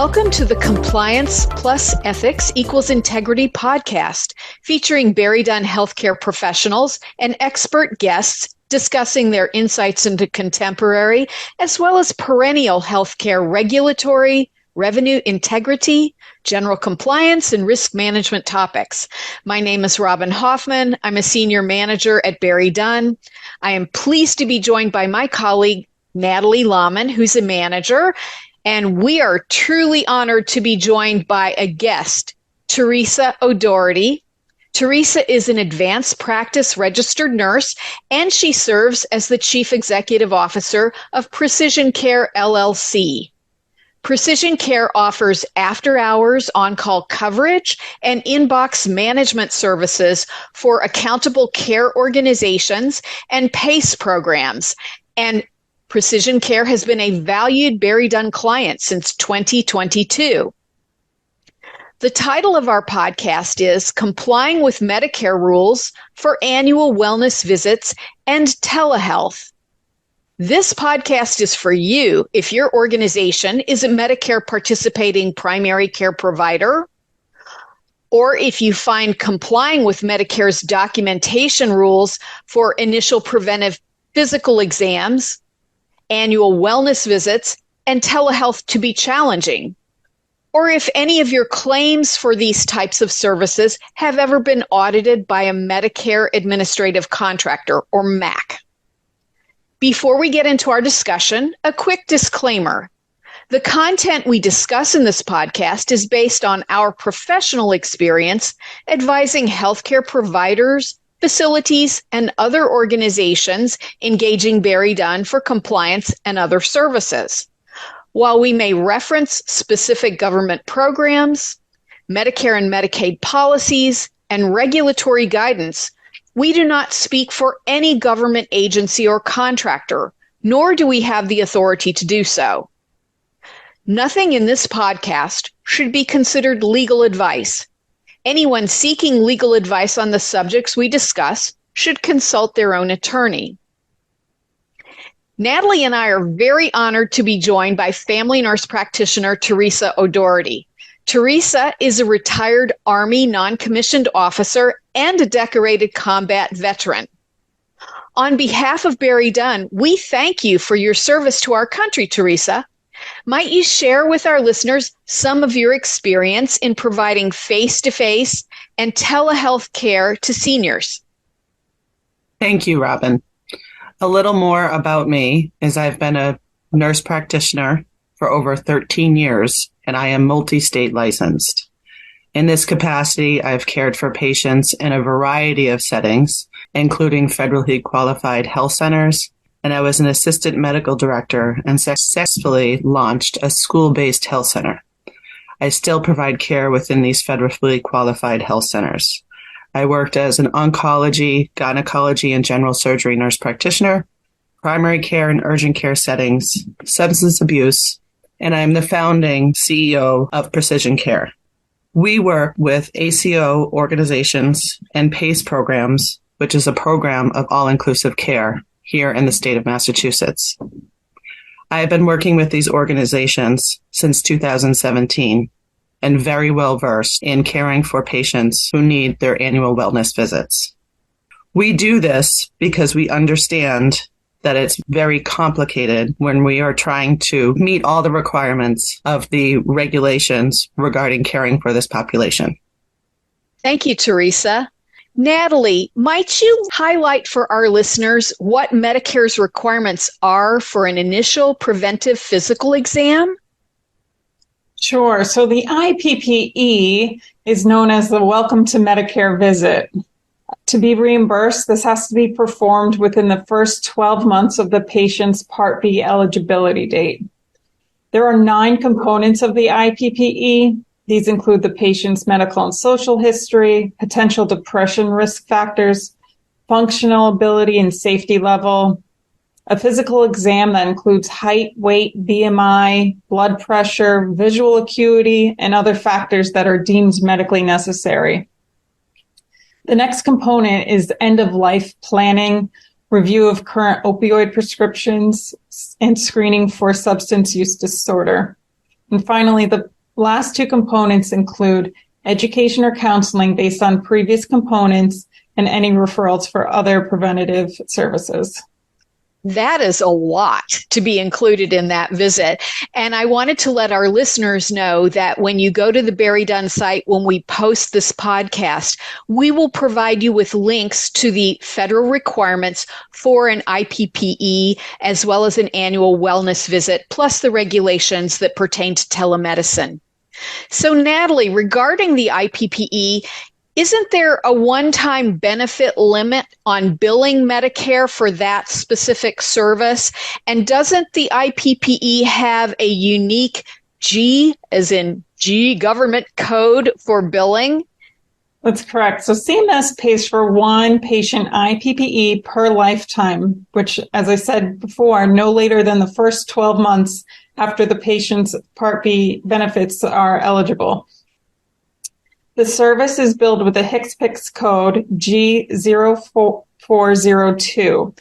Welcome to the Compliance Plus Ethics Equals Integrity podcast, featuring BerryDunn healthcare professionals and expert guests discussing their insights into contemporary as well as perennial healthcare regulatory, revenue integrity, general compliance, and risk management topics. My name is Robyn Hoffmann. I'm a senior manager at BerryDunn. I am pleased to be joined by my colleague, Natalie Laaman, who's a manager. And we are truly honored to be joined by a guest, Theresa O'Doherty. Theresa is an advanced practice registered nurse, and she serves as the Chief Executive Officer of Precision Care, LLC. Precision Care offers after-hours on-call coverage and inbox management services for accountable care organizations and PACE programs. And Precision Care has been a valued BerryDunn client since 2022. The title of our podcast is Complying with Medicare Rules for Annual Wellness Visits and Telehealth. This podcast is for you if your organization is a Medicare participating primary care provider, or if you find complying with Medicare's documentation rules for initial preventive physical exams, annual wellness visits, and telehealth to be challenging, or if any of your claims for these types of services have ever been audited by a Medicare Administrative Contractor, or MAC. Before we get into our discussion, a quick disclaimer. The content we discuss in this podcast is based on our professional experience advising healthcare providers, facilities, and other organizations engaging BerryDunn for compliance and other services. While we may reference specific government programs, Medicare and Medicaid policies, and regulatory guidance, we do not speak for any government agency or contractor, nor do we have the authority to do so. Nothing in this podcast should be considered legal advice. Anyone seeking legal advice on the subjects we discuss should consult their own attorney. Natalie and I are very honored to be joined by family nurse practitioner Theresa O'Doherty. Theresa is a retired Army non-commissioned officer and a decorated combat veteran. On behalf of BerryDunn, we thank you for your service to our country, Theresa. Might you share with our listeners some of your experience in providing face-to-face and telehealth care to seniors? Thank you, Robyn. A little more about me is I've been a nurse practitioner for over 13 years, and I am multi-state licensed. In this capacity, I've cared for patients in a variety of settings, including federally qualified health centers, and I was an assistant medical director and successfully launched a school-based health center. I still provide care within these federally qualified health centers. I worked as an oncology, gynecology, and general surgery nurse practitioner, primary care and urgent care settings, substance abuse, and I'm the founding CEO of Precision Care. We work with ACO organizations and PACE programs, which is a program of all-inclusive care here in the state of Massachusetts. I have been working with these organizations since 2017 and very well versed in caring for patients who need their annual wellness visits. We do this because we understand that it's very complicated when we are trying to meet all the requirements of the regulations regarding caring for this population. Thank you, Theresa. Natalie, might you highlight for our listeners what Medicare's requirements are for an initial preventive physical exam? Sure. So the IPPE is known as the Welcome to Medicare visit. To be reimbursed, this has to be performed within the first 12 months of the patient's Part B eligibility date. There are 9 components of the IPPE. These include the patient's medical and social history, potential depression risk factors, functional ability and safety level, a physical exam that includes height, weight, BMI, blood pressure, visual acuity, and other factors that are deemed medically necessary. The next component is end-of-life planning, review of current opioid prescriptions, and screening for substance use disorder. And finally, the last two components include education or counseling based on previous components and any referrals for other preventative services. That is a lot to be included in that visit. And I wanted to let our listeners know that when you go to the BerryDunn site, when we post this podcast, we will provide you with links to the federal requirements for an IPPE, as well as an annual wellness visit, plus the regulations that pertain to telemedicine. So, Natalie, regarding the IPPE, isn't there a one-time benefit limit on billing Medicare for that specific service? And doesn't the IPPE have a unique G, as in G, government code for billing? That's correct. So CMS pays for one patient IPPE per lifetime, which, as I said before, no later than the first 12 months after the patient's Part B benefits are eligible. The service is billed with a HCPCS code G0402.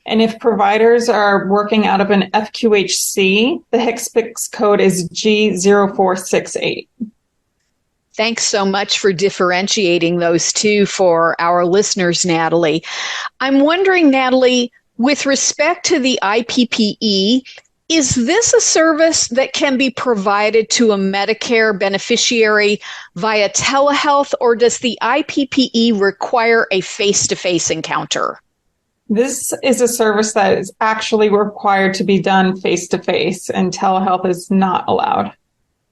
And if providers are working out of an FQHC, the HCPCS code is G0468. Thanks so much for differentiating those two for our listeners, Natalie. I'm wondering, Natalie, with respect to the IPPE, is this a service that can be provided to a Medicare beneficiary via telehealth, or does the IPPE require a face-to-face encounter? This is a service that is actually required to be done face-to-face, and telehealth is not allowed.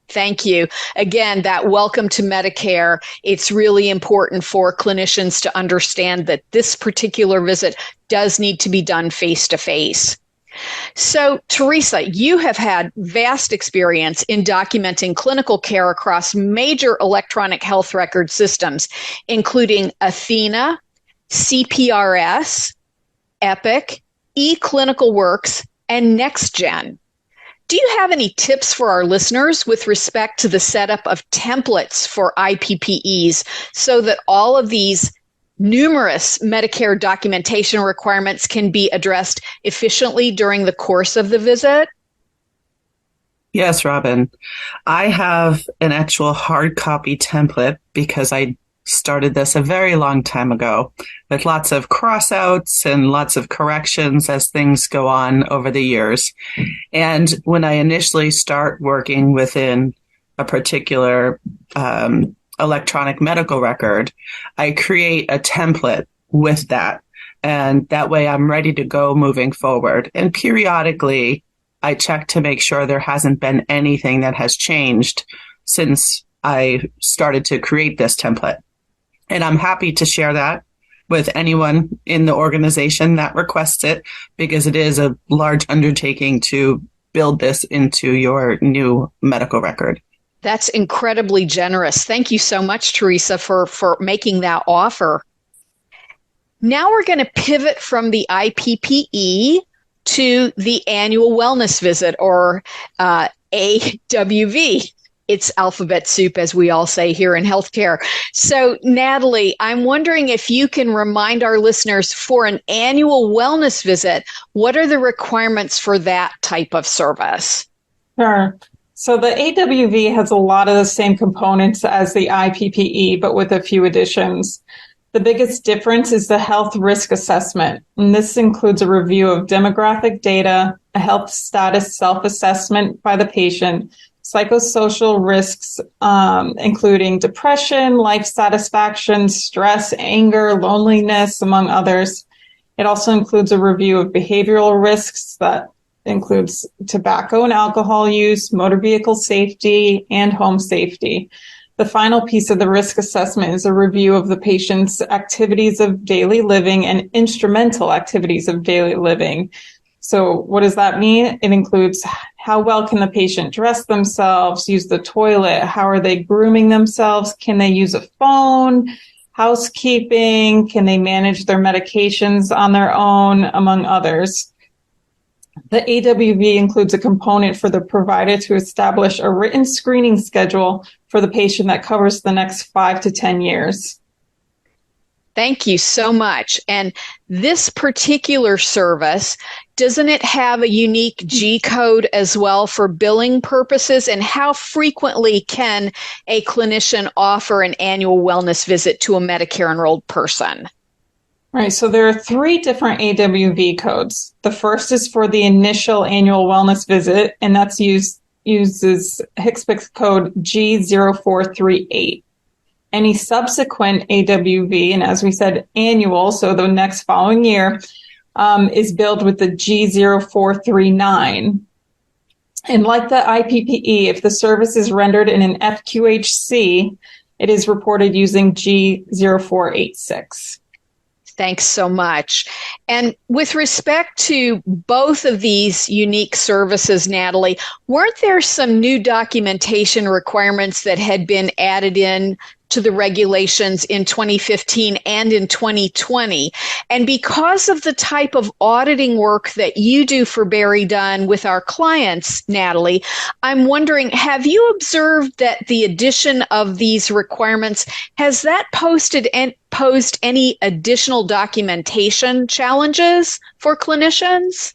Thank you. Again, that welcome to Medicare. It's really important for clinicians to understand that this particular visit does need to be done face-to-face. So, Theresa, you have had vast experience in documenting clinical care across major electronic health record systems, including Athena, CPRS, Epic, eClinicalWorks, and NextGen. Do you have any tips for our listeners with respect to the setup of templates for IPPEs so that all of these numerous Medicare documentation requirements can be addressed efficiently during the course of the visit? Yes, Robyn. I have an actual hard copy template because I started this a very long time ago with lots of crossouts and lots of corrections as things go on over the years. And when I initially start working within a particular electronic medical record, I create a template with that. And that way I'm ready to go moving forward. And periodically, I check to make sure there hasn't been anything that has changed since I started to create this template. And I'm happy to share that with anyone in the organization that requests it, because it is a large undertaking to build this into your new medical record. That's incredibly generous. Thank you so much, Theresa, for making that offer. Now we're going to pivot from the IPPE to the annual wellness visit, or AWV. It's alphabet soup, as we all say here in healthcare. So, Natalie, I'm wondering if you can remind our listeners, for an annual wellness visit, what are the requirements for that type of service? Sure. So the AWV has a lot of the same components as the IPPE, but with a few additions. The biggest difference is the health risk assessment, and this includes a review of demographic data, a health status self-assessment by the patient, psychosocial risks, including depression, life satisfaction, stress, anger, loneliness, among others. It also includes a review of behavioral risks that includes tobacco and alcohol use, motor vehicle safety, and home safety. The final piece of the risk assessment is a review of the patient's activities of daily living and instrumental activities of daily living. So what does that mean? It includes how well can the patient dress themselves, use the toilet, how are they grooming themselves, can they use a phone, housekeeping, can they manage their medications on their own, among others. The AWV includes a component for the provider to establish a written screening schedule for the patient that covers the next 5 to 10 years. Thank you so much. And this particular service, doesn't it have a unique G code as well for billing purposes? And how frequently can a clinician offer an annual wellness visit to a Medicare enrolled person? Right. So there are 3 different AWV codes. The first is for the initial annual wellness visit, and that's uses HCPCS code G0438. Any subsequent AWV, and as we said, annual, so the next following year, is billed with the G0439. And like the IPPE, if the service is rendered in an FQHC, it is reported using G0486. Thanks so much. And with respect to both of these unique services, Natalie, weren't there some new documentation requirements that had been added in to the regulations in 2015 and in 2020? And because of the type of auditing work that you do for BerryDunn with our clients, Natalie, I'm wondering, have you observed that the addition of these requirements, has that posed any additional documentation challenges for clinicians?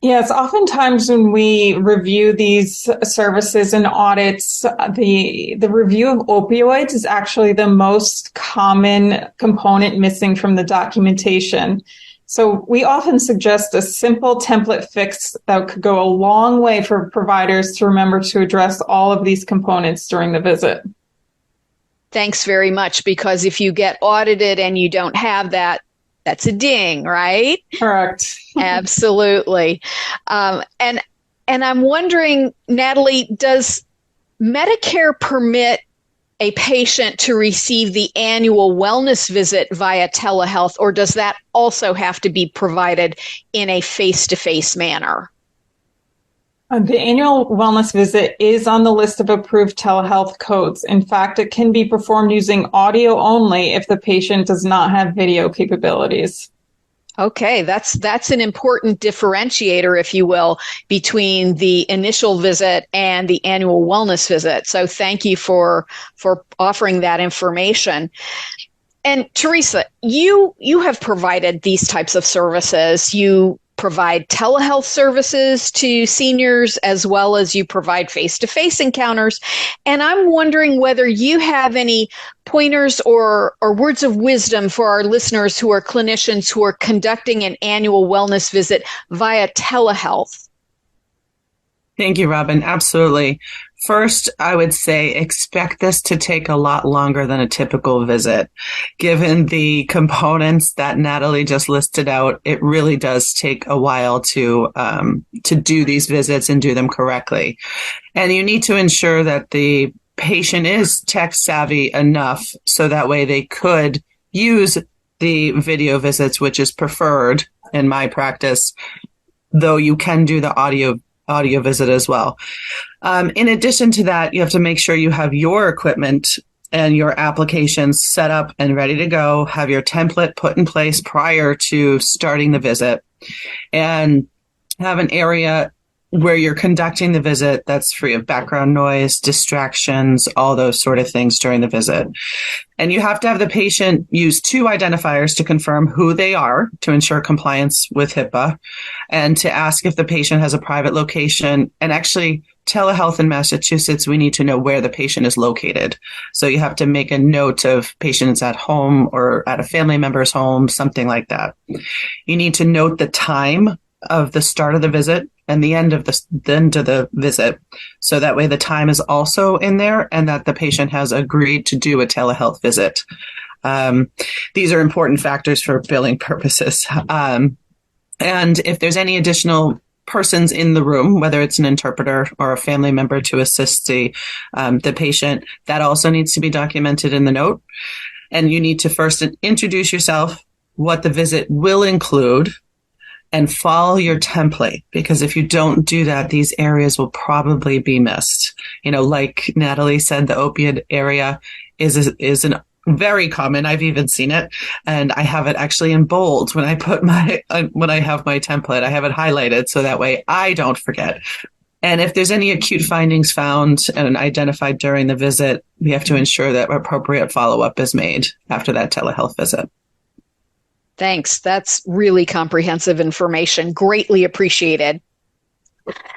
Yes, oftentimes when we review these services and audits, the review of opioids is actually the most common component missing from the documentation. So we often suggest a simple template fix that could go a long way for providers to remember to address all of these components during the visit. Thanks very much, because if you get audited and you don't have that, that's a ding, right? Correct. Absolutely. And I'm wondering, Natalie, does Medicare permit a patient to receive the annual wellness visit via telehealth, or does that also have to be provided in a face-to-face manner? The annual wellness visit is on the list of approved telehealth codes. In fact, it can be performed using audio only if the patient does not have video capabilities. Okay, that's an important differentiator, if you will, between the initial visit and the annual wellness visit. So thank you for offering that information. And Theresa, you have provided these types of services. You provide telehealth services to seniors, as well as you provide face-to-face encounters. And I'm wondering whether you have any pointers or words of wisdom for our listeners who are clinicians who are conducting an annual wellness visit via telehealth. Thank you, Robyn. Absolutely. First, I would say expect this to take a lot longer than a typical visit. Given the components that Natalie just listed out, it really does take a while to do these visits and do them correctly. And you need to ensure that the patient is tech savvy enough so that way they could use the video visits, which is preferred in my practice, though you can do the audio visit as well. In addition to that, you have to make sure you have your equipment and your applications set up and ready to go, have your template put in place prior to starting the visit, and have an area where you're conducting the visit that's free of background noise, distractions, all those sort of things during the visit. And you have to have the patient use 2 identifiers to confirm who they are to ensure compliance with HIPAA, and to ask if the patient has a private location. And actually, telehealth in Massachusetts, we need to know where the patient is located. So you have to make a note of patients at home or at a family member's home, something like that. You need to note the time of the start of the visit and the end of the visit. So that way the time is also in there and that the patient has agreed to do a telehealth visit. These are important factors for billing purposes. And if there's any additional persons in the room, whether it's an interpreter or a family member to assist the patient, that also needs to be documented in the note. And you need to first introduce yourself, what the visit will include, and follow your template, because if you don't do that, these areas will probably be missed. You know, like Natalie said, the opioid area is an very common. I've even seen it, and I have it actually in bold when I put when I have my template. I have it highlighted so that way I don't forget. And if there's any acute findings found and identified during the visit, we have to ensure that appropriate follow-up is made after that telehealth visit. Thanks. That's really comprehensive information. Greatly appreciated.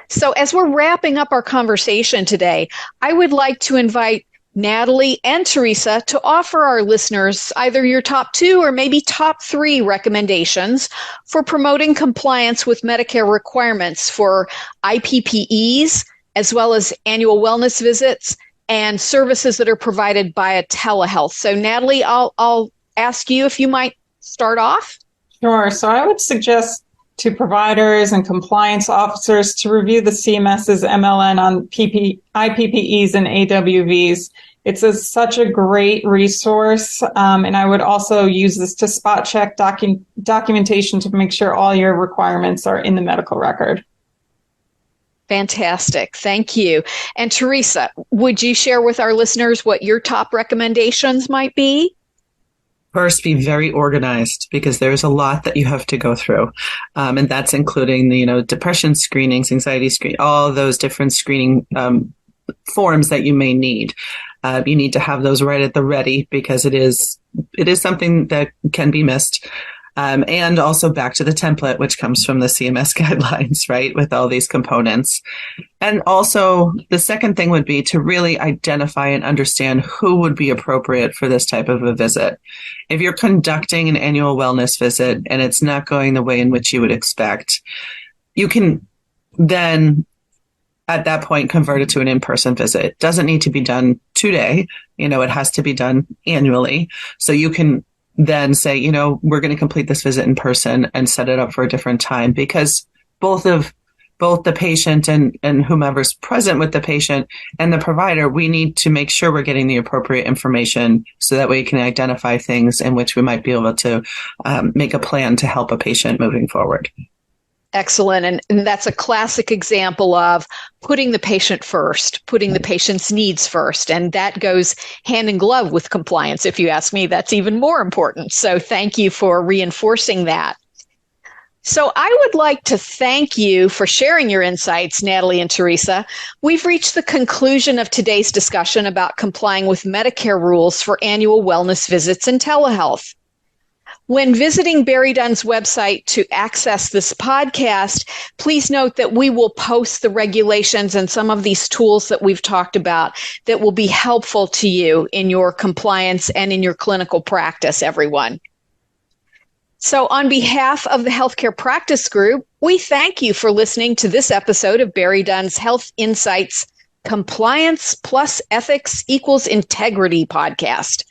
So as we're wrapping up our conversation today, I would like to invite Natalie and Theresa to offer our listeners either your top 2 or maybe top 3 recommendations for promoting compliance with Medicare requirements for IPPEs, as well as annual wellness visits and services that are provided by a telehealth. So Natalie, I'll ask you if you might start off. Sure. So I would suggest to providers and compliance officers to review the CMS's MLN on IPPEs and AWVs. It's such a great resource, and I would also use this to spot check documentation to make sure all your requirements are in the medical record. Fantastic. Thank you. And Theresa, would you share with our listeners what your top recommendations might be? First, be very organized because there's a lot that you have to go through. And that's including the, depression screenings, anxiety screening, all those different screening forms that you may need. You need to have those right at the ready because it is something that can be missed. And also back to the template, which comes from the CMS guidelines, right, with all these components. And also the second thing would be to really identify and understand who would be appropriate for this type of a visit. If you're conducting an annual wellness visit and it's not going the way in which you would expect, you can then at that point convert it to an in-person visit. It doesn't need to be done today. It has to be done annually. So you can then say, we're going to complete this visit in person and set it up for a different time, because both the patient and whomever's present with the patient and the provider, we need to make sure we're getting the appropriate information so that we can identify things in which we might be able to make a plan to help a patient moving forward. Excellent. And that's a classic example of putting the patient first, putting the patient's needs first. And that goes hand in glove with compliance. If you ask me, that's even more important. So thank you for reinforcing that. So I would like to thank you for sharing your insights, Natalie and Theresa. We've reached the conclusion of today's discussion about complying with Medicare rules for annual wellness visits and telehealth. When visiting BerryDunn's website to access this podcast, please note that we will post the regulations and some of these tools that we've talked about that will be helpful to you in your compliance and in your clinical practice, everyone. So on behalf of the Healthcare Practice Group, we thank you for listening to this episode of BerryDunn's Health Insights Compliance plus Ethics equals Integrity podcast.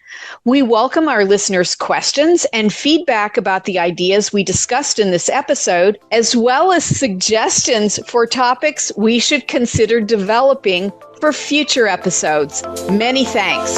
We welcome our listeners' questions and feedback about the ideas we discussed in this episode, as well as suggestions for topics we should consider developing for future episodes. Many thanks.